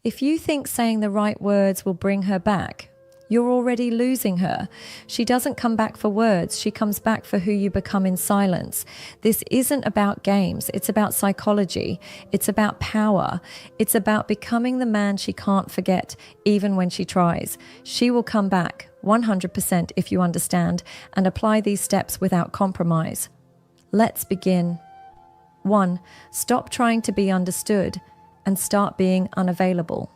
If you think saying the right words will bring her back, you're already losing her. She doesn't come back for words. She comes back for who you become in silence. This isn't about games. It's about psychology. It's about power. It's about becoming the man she can't forget, even when she tries. She will come back 100% if you understand and apply these steps without compromise. Let's begin. 1. Stop trying to be understood and start being unavailable.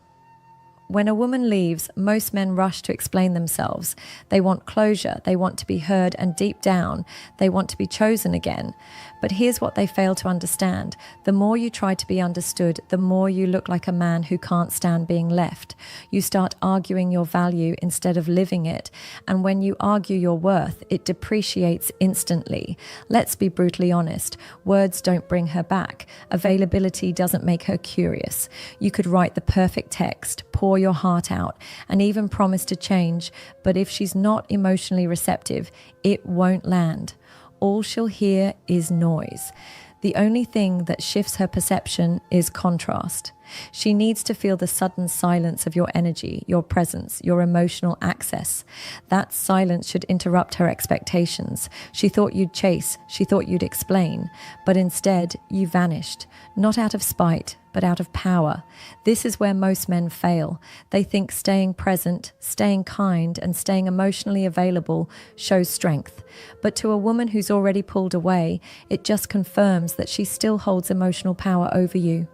When a woman leaves, most men rush to explain themselves. They want closure, they want to be heard, and deep down, they want to be chosen again. But here's what they fail to understand. The more you try to be understood, the more you look like a man who can't stand being left. You start arguing your value instead of living it. And when you argue your worth, it depreciates instantly. Let's be brutally honest. Words don't bring her back. Availability doesn't make her curious. You could write the perfect text, pour your heart out, and even promise to change, but if she's not emotionally receptive, it won't land. All she'll hear is noise. The only thing that shifts her perception is contrast. She needs to feel the sudden silence of your energy, your presence, your emotional access. That silence should interrupt her expectations. She thought you'd chase, she thought you'd explain, but instead you vanished, not out of spite, but out of power. This is where most men fail. They think staying present, staying kind, and staying emotionally available shows strength. But to a woman who's already pulled away, it just confirms that she still holds emotional power over you.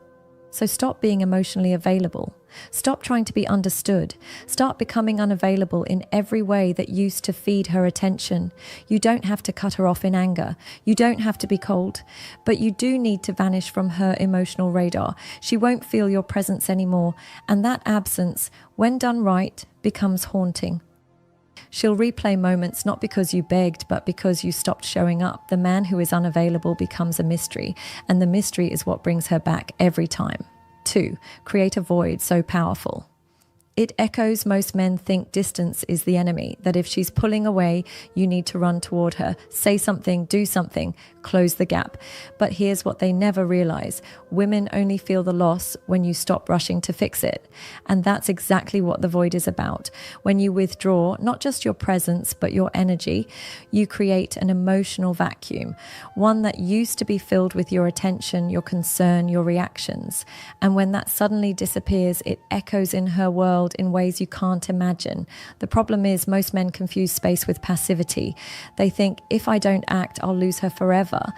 So stop being emotionally available. Stop trying to be understood. Start becoming unavailable in every way that used to feed her attention. You don't have to cut her off in anger. You don't have to be cold. But you do need to vanish from her emotional radar. She won't feel your presence anymore. And that absence, when done right, becomes haunting. She'll replay moments not because you begged, but because you stopped showing up. The man who is unavailable becomes a mystery, and the mystery is what brings her back every time. 2. Create a void so powerful. It echoes. Most men think distance is the enemy, that if she's pulling away, you need to run toward her, say something, do something, close the gap. But here's what they never realize. Women only feel the loss when you stop rushing to fix it. And that's exactly what the void is about. When you withdraw, not just your presence, but your energy, you create an emotional vacuum, one that used to be filled with your attention, your concern, your reactions. And when that suddenly disappears, it echoes in her world in ways you can't imagine. The problem is most men confuse space with passivity. They think, if I don't act, I'll lose her forever.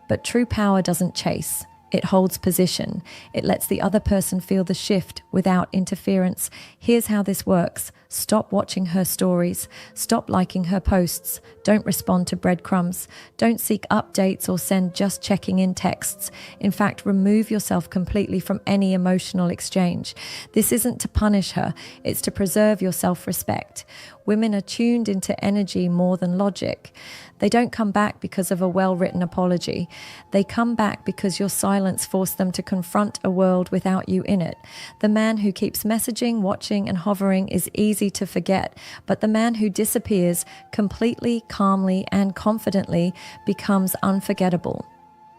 But true power doesn't chase. It holds position. It lets the other person feel the shift without interference. Here's how this works. Stop watching her stories. Stop liking her posts. Don't respond to breadcrumbs. Don't seek updates or send just checking in texts. In fact, remove yourself completely from any emotional exchange. This isn't to punish her. It's to preserve your self-respect. Women are tuned into energy more than logic. They don't come back because of a well-written apology. They come back because your silence forced them to confront a world without you in it. The man who keeps messaging, watching, and hovering is easy to forget, but the man who disappears completely, calmly, and confidently becomes unforgettable.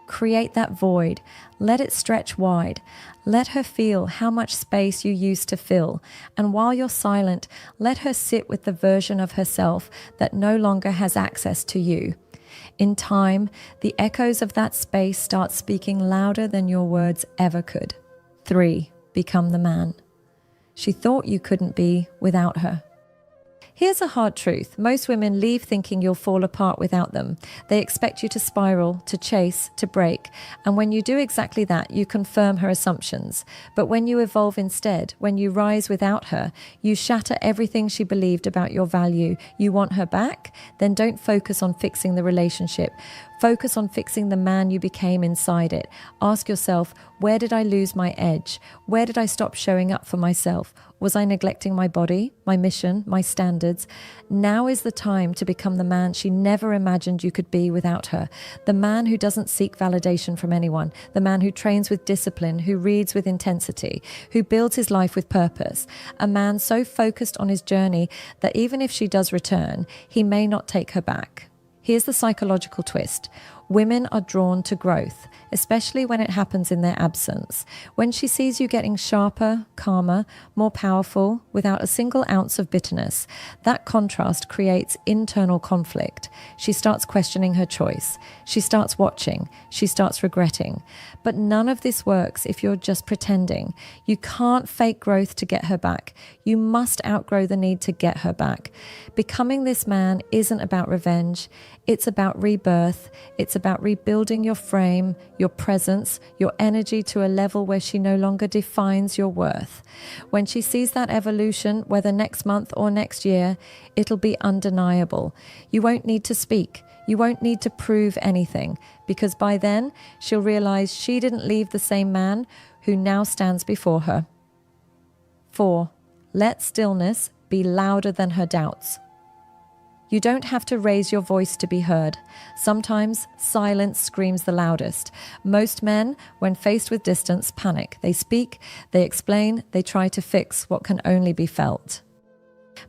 Create that void. Let it stretch wide. Let her feel how much space you used to fill. And while you're silent, let her sit with the version of herself that no longer has access to you. In time, the echoes of that space start speaking louder than your words ever could. 3. Become the man. She thought you couldn't be without her. Here's a hard truth. Most women leave thinking you'll fall apart without them. They expect you to spiral, to chase, to break. And when you do exactly that, you confirm her assumptions. But when you evolve instead, when you rise without her, you shatter everything she believed about your value. You want her back? Then don't focus on fixing the relationship. Focus on fixing the man you became inside it. Ask yourself, where did I lose my edge? Where did I stop showing up for myself? Was I neglecting my body, my mission, my standards? Now is the time to become the man she never imagined you could be without her. The man who doesn't seek validation from anyone. The man who trains with discipline, who reads with intensity, who builds his life with purpose. A man so focused on his journey that even if she does return, he may not take her back. Here's the psychological twist. Women are drawn to growth, especially when it happens in their absence. When she sees you getting sharper, calmer, more powerful, without a single ounce of bitterness, that contrast creates internal conflict. She starts questioning her choice. She starts watching. She starts regretting. But none of this works if you're just pretending. You can't fake growth to get her back. You must outgrow the need to get her back. Becoming this man isn't about revenge. It's about rebirth. It's about rebuilding your frame, your presence, your energy to a level where she no longer defines your worth. When she sees that evolution, whether next month or next year, it'll be undeniable. You won't need to speak. You won't need to prove anything, because by then she'll realize she didn't leave the same man who now stands before her. 4. Let stillness be louder than her doubts. You don't have to raise your voice to be heard. Sometimes silence screams the loudest. Most men, when faced with distance, panic. They speak, they explain, they try to fix what can only be felt.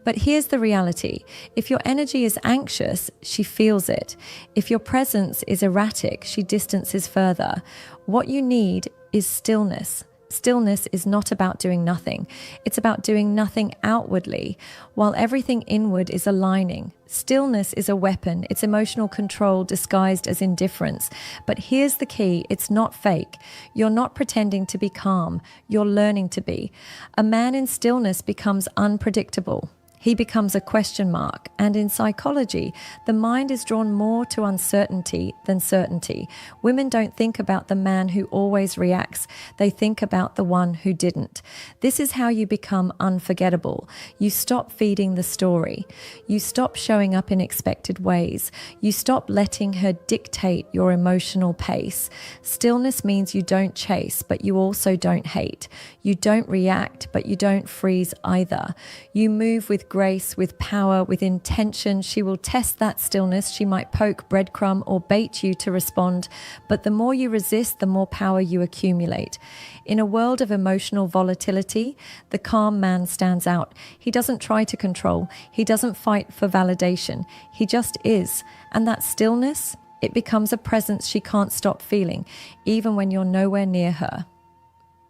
But here's the reality. If your energy is anxious, she feels it. If your presence is erratic, she distances further. What you need is stillness. Stillness is not about doing nothing. It's about doing nothing outwardly, while everything inward is aligning. Stillness is a weapon. It's emotional control disguised as indifference. But here's the key. It's not fake. You're not pretending to be calm. You're learning to be. A man in stillness becomes unpredictable. He becomes a question mark, and in psychology, the mind is drawn more to uncertainty than certainty. Women don't think about the man who always reacts. They think about the one who didn't. This is how you become unforgettable. You stop feeding the story. You stop showing up in expected ways. You stop letting her dictate your emotional pace. Stillness means you don't chase, but you also don't hate. You don't react, but you don't freeze either. You move with grace, with power, with intention. She will test that stillness. She might poke, breadcrumb, or bait you to respond. But the more you resist, the more power you accumulate. In a world of emotional volatility, the calm man stands out. He doesn't try to control. He doesn't fight for validation. He just is. And that stillness, it becomes a presence she can't stop feeling, even when you're nowhere near her.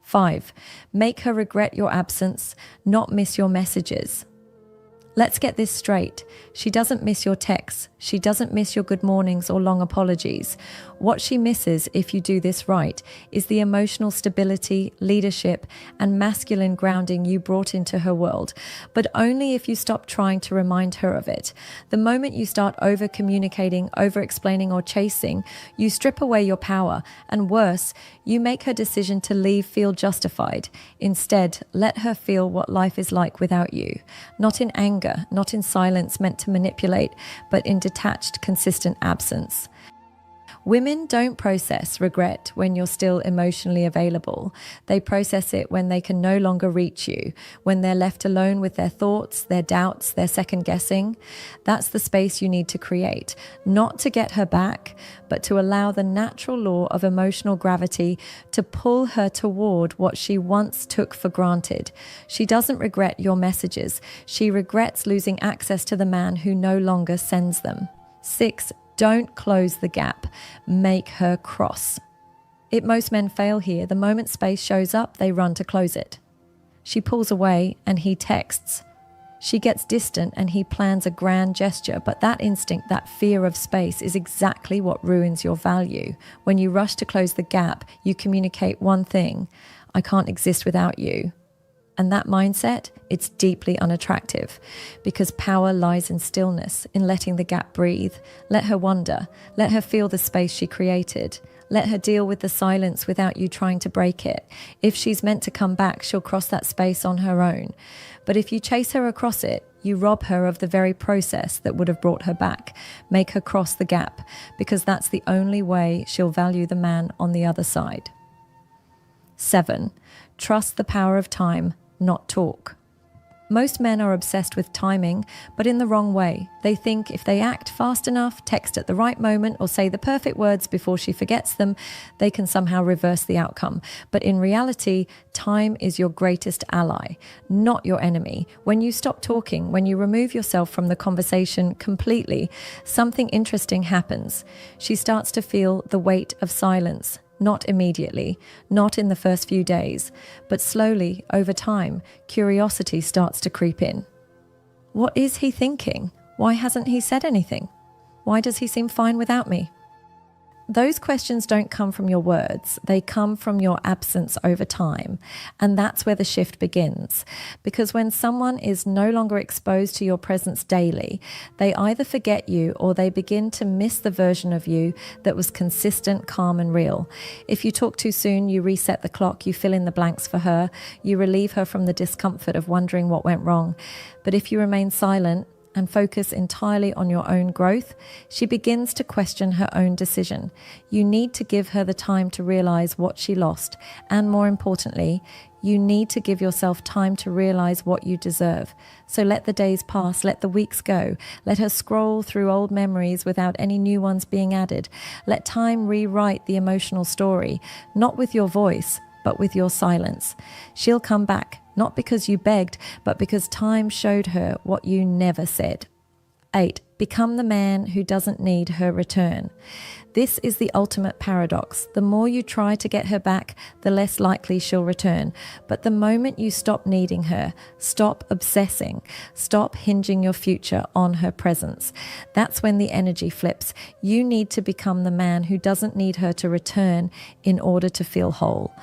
5. Make her regret your absence, not miss your messages. Let's get this straight. She doesn't miss your texts. She doesn't miss your good mornings or long apologies. What she misses, if you do this right, is the emotional stability, leadership, and masculine grounding you brought into her world, but only if you stop trying to remind her of it. The moment you start over-communicating, over-explaining, or chasing, you strip away your power, and worse, you make her decision to leave feel justified. Instead, let her feel what life is like without you. Not in anger, not in silence meant to manipulate, but in detached, consistent absence. Women don't process regret when you're still emotionally available. They process it when they can no longer reach you, when they're left alone with their thoughts, their doubts, their second guessing. That's the space you need to create, not to get her back, but to allow the natural law of emotional gravity to pull her toward what she once took for granted. She doesn't regret your messages. She regrets losing access to the man who no longer sends them. 6. Don't close the gap. Make her cross. Most men fail here. The moment space shows up, they run to close it. She pulls away and he texts. She gets distant and he plans a grand gesture, but that instinct, that fear of space, is exactly what ruins your value. When you rush to close the gap, you communicate one thing: I can't exist without you. And that mindset, it's deeply unattractive, because power lies in stillness, in letting the gap breathe. Let her wonder. Let her feel the space she created. Let her deal with the silence without you trying to break it. If she's meant to come back, she'll cross that space on her own. But if you chase her across it, you rob her of the very process that would have brought her back. Make her cross the gap, because that's the only way she'll value the man on the other side. 7. Trust the power of time, not talk. Most men are obsessed with timing, but in the wrong way. They think if they act fast enough, text at the right moment, or say the perfect words before she forgets them, they can somehow reverse the outcome. But in reality, time is your greatest ally, not your enemy. When you stop talking, when you remove yourself from the conversation completely, something interesting happens. She starts to feel the weight of silence. Not immediately, not in the first few days, but slowly, over time, curiosity starts to creep in. What is he thinking? Why hasn't he said anything? Why does he seem fine without me? Those questions don't come from your words, they come from your absence over time. And that's where the shift begins. Because when someone is no longer exposed to your presence daily, they either forget you or they begin to miss the version of you that was consistent, calm, and real. If you talk too soon, you reset the clock, you fill in the blanks for her, you relieve her from the discomfort of wondering what went wrong. But if you remain silent, and focus entirely on your own growth, she begins to question her own decision. You need to give her the time to realize what she lost, and more importantly, you need to give yourself time to realize what you deserve. So let the days pass, let the weeks go, let her scroll through old memories without any new ones being added. Let time rewrite the emotional story, not with your voice, but with your silence. She'll come back. Not because you begged, but because time showed her what you never said. 8. Become the man who doesn't need her return. This is the ultimate paradox. The more you try to get her back, the less likely she'll return. But the moment you stop needing her, stop obsessing, stop hinging your future on her presence, that's when the energy flips. You need to become the man who doesn't need her to return in order to feel whole.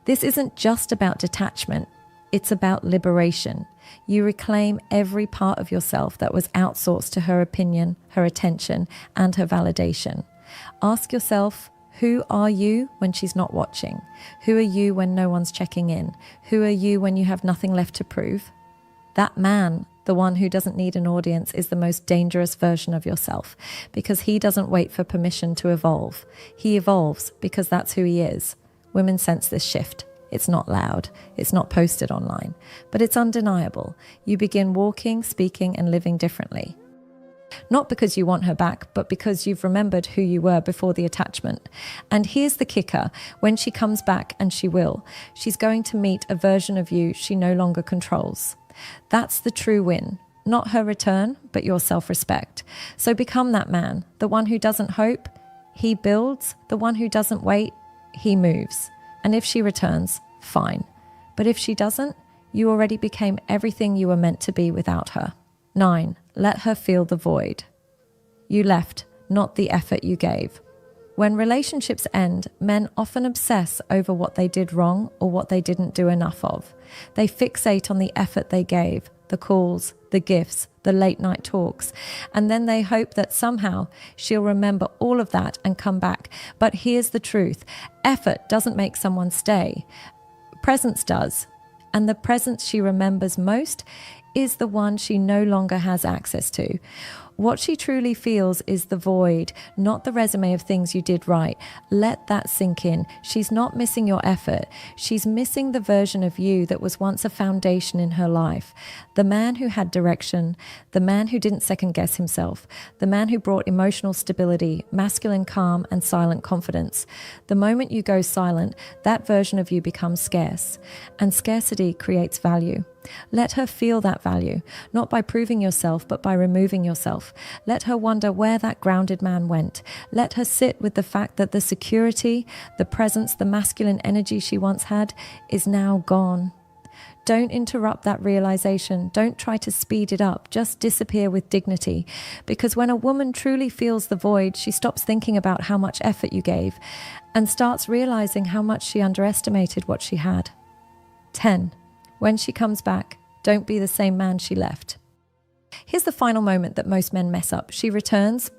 This isn't just about detachment. It's about liberation. You reclaim every part of yourself that was outsourced to her opinion, her attention, and her validation. Ask yourself, who are you when she's not watching? Who are you when no one's checking in? Who are you when you have nothing left to prove? That man, the one who doesn't need an audience, is the most dangerous version of yourself because he doesn't wait for permission to evolve. He evolves because that's who he is. Women sense this shift. It's not loud, it's not posted online, but it's undeniable. You begin walking, speaking, and living differently. Not because you want her back, but because you've remembered who you were before the attachment. And here's the kicker. When she comes back, and she will, she's going to meet a version of you she no longer controls. That's the true win. Not her return, but your self-respect. So become that man, the one who doesn't hope, he builds, the one who doesn't wait, he moves. And if she returns, fine. But if she doesn't, you already became everything you were meant to be without her. 9. Let her feel the void. You left, not the effort you gave. When relationships end, men often obsess over what they did wrong or what they didn't do enough of. They fixate on the effort they gave, the calls, the gifts, the late night talks, and then they hope that somehow she'll remember all of that and come back. But here's the truth. Effort doesn't make someone stay. Presence does. And the presence she remembers most is the one she no longer has access to. What she truly feels is the void, not the resume of things you did right. Let that sink in. She's not missing your effort. She's missing the version of you that was once a foundation in her life. The man who had direction, the man who didn't second guess himself, the man who brought emotional stability, masculine calm, and silent confidence. The moment you go silent, that version of you becomes scarce, and scarcity creates value. Let her feel that value, not by proving yourself, but by removing yourself. Let her wonder where that grounded man went. Let her sit with the fact that the security, the presence, the masculine energy she once had is now gone. Don't interrupt that realization. Don't try to speed it up. Just disappear with dignity. Because when a woman truly feels the void, she stops thinking about how much effort you gave and starts realizing how much she underestimated what she had. 10. When she comes back, don't be the same man she left. Here's the final moment that most men mess up. She returns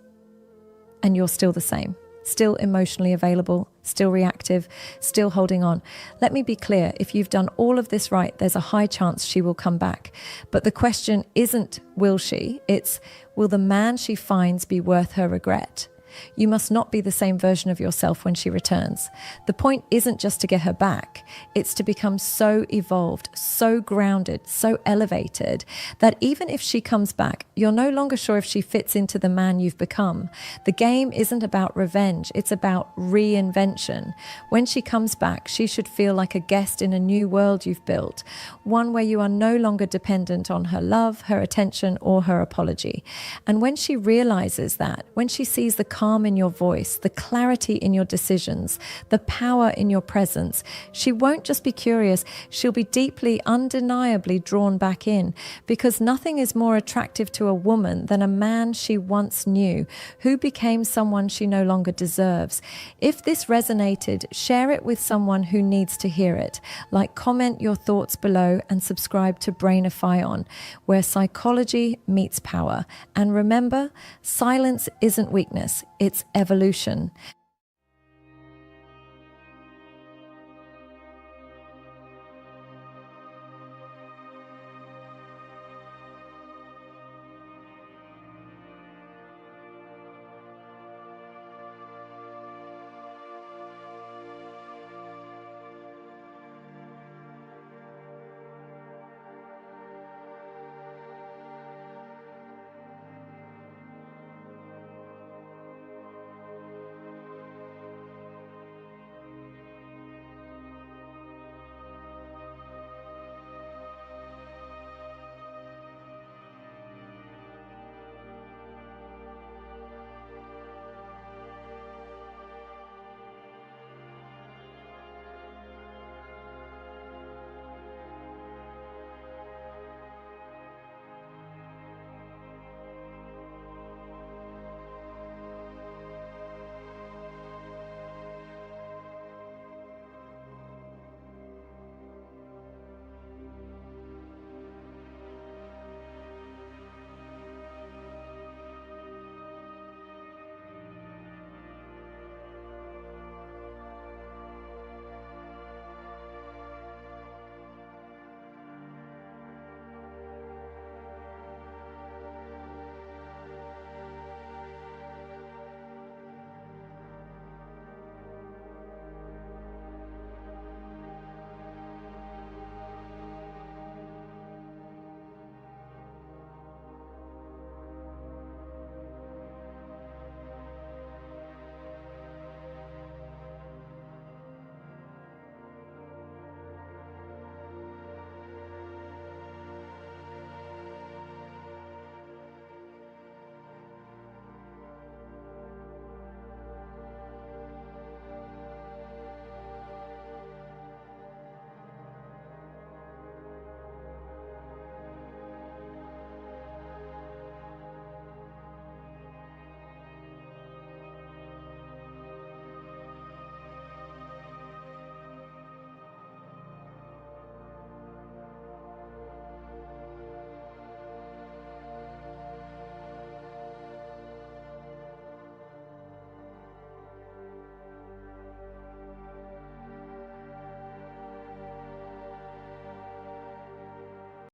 and you're still the same. Still emotionally available, still reactive, still holding on. Let me be clear, if you've done all of this right, there's a high chance she will come back. But the question isn't will she, it's will the man she finds be worth her regret? You must not be the same version of yourself when she returns. The point isn't just to get her back. It's to become so evolved, so grounded, so elevated that even if she comes back, you're no longer sure if she fits into the man you've become. The game isn't about revenge. It's about reinvention. When she comes back, she should feel like a guest in a new world you've built, one where you are no longer dependent on her love, her attention, or her apology. And when she realizes that, when she sees the calm in your voice, the clarity in your decisions, the power in your presence, she won't just be curious, she'll be deeply, undeniably drawn back in, because nothing is more attractive to a woman than a man she once knew, who became someone she no longer deserves. If this resonated, share it with someone who needs to hear it. Like, comment your thoughts below and subscribe to Brainify On, where psychology meets power. And remember, silence isn't weakness, it's evolution.